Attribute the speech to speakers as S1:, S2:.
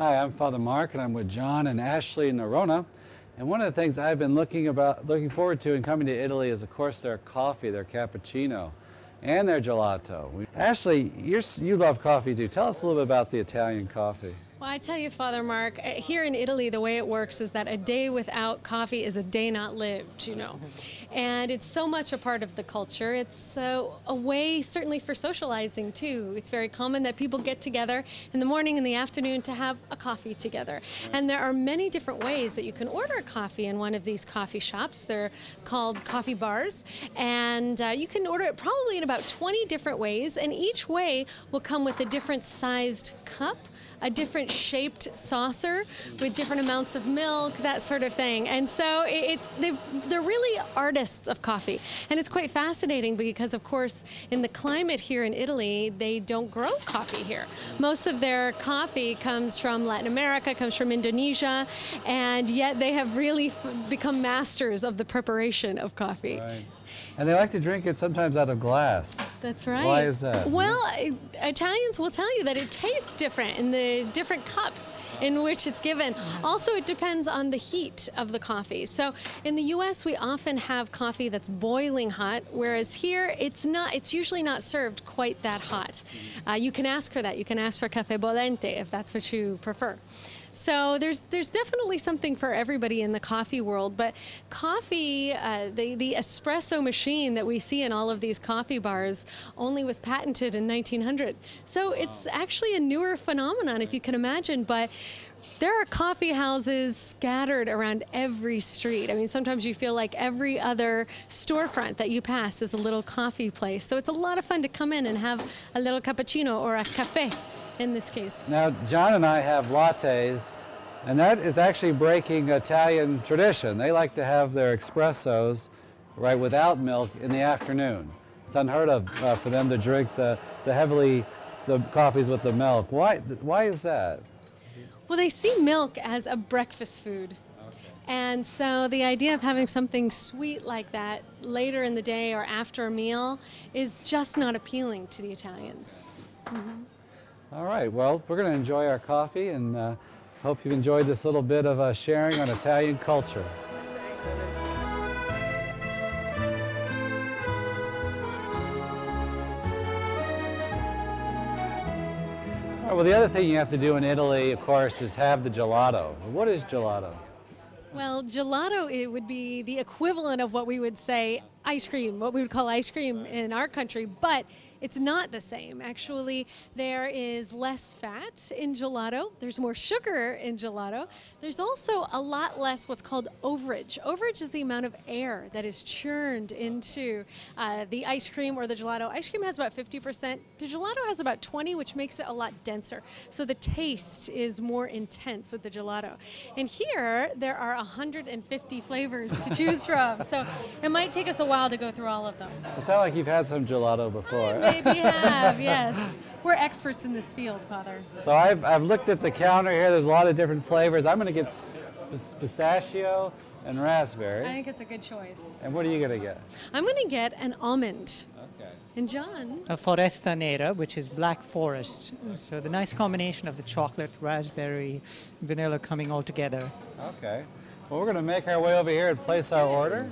S1: Hi, I'm Father Mark, and I'm with John and Ashley in Noronha. And one of the things I've been looking forward to in coming to Italy is, of course, their coffee, their cappuccino, and their gelato. Ashley, you love coffee too. Tell us a little bit about the Italian coffee.
S2: Well, I tell you, Father Mark, here in Italy, the way it works is that a day without coffee is a day not lived, you know. And it's so much a part of the culture. It's a way, certainly, for socializing, too. It's very common that people get together in the morning and the afternoon to have a coffee together. And there are many different ways that you can order coffee in one of these coffee shops. They're called coffee bars. And you can order it probably in about 20 different ways. And each way will come with a different sized cup, a different shaped saucer with different amounts of milk, that sort of thing. And so they're really artists of coffee. And it's quite fascinating because, of course, in the climate here in Italy, they don't grow coffee here. Most of their coffee comes from Latin America, comes from Indonesia, and yet they have really become masters of the preparation of coffee.
S1: Right. And they like to drink it sometimes out of glass.
S2: That's right.
S1: Why is that?
S2: Well, Italians will tell you that it tastes different in the different cups in which it's given. Also, it depends on the heat of the coffee. So in the US, we often have coffee that's boiling hot, whereas here it's usually not served quite that hot. You can ask for that. You can ask for caffè bollente if that's what you prefer. So there's definitely something for everybody in the coffee world, but coffee, the espresso machine that we see in all of these coffee bars only was patented in 1900. So it's actually a newer phenomenon, if you can imagine, but there are coffee houses scattered around every street. I mean, sometimes you feel like every other storefront that you pass is a little coffee place. So it's a lot of fun to come in and have a little cappuccino or a cafe. In this case.
S1: Now, John and I have lattes, and that is actually breaking Italian tradition. They like to have their espressos, right, without milk in the afternoon. It's unheard of for them to drink the coffees with the milk. Why is that?
S2: Well, they see milk as a breakfast food. Okay. And so the idea of having something sweet like that later in the day or after a meal is just not appealing to the Italians. Mm-hmm.
S1: All right, well, we're going to enjoy our coffee, and hope you've enjoyed this little bit of sharing on Italian culture. All right, well, the other thing you have to do in Italy, of course, is have the gelato. What is gelato?
S2: Well, gelato, it would be the equivalent of what we would say ice cream, what we would call ice cream in our country, but it's not the same. Actually, there is less fat in gelato. There's more sugar in gelato. There's also a lot less what's called overage. Overage is the amount of air that is churned into the ice cream or the gelato. Ice cream has about 50%. The gelato has about 20%, which makes it a lot denser. So the taste is more intense with the gelato. And here, there are 150 flavors to choose from. So it might take us a while to go through all of them.
S1: It sounds like you've had some gelato before.
S2: Maybe have, yes. We're experts in this field, Father.
S1: So I've looked at the counter here. There's a lot of different flavors. I'm going to get pistachio and raspberry.
S2: I think it's a good choice.
S1: And what are you going to get?
S2: I'm going to get an almond.
S1: Okay.
S2: And John?
S3: A Foresta Nera, which is black forest. So the nice combination of the chocolate, raspberry, vanilla coming all together.
S1: Okay. Well, we're going to make our way over here and place our order.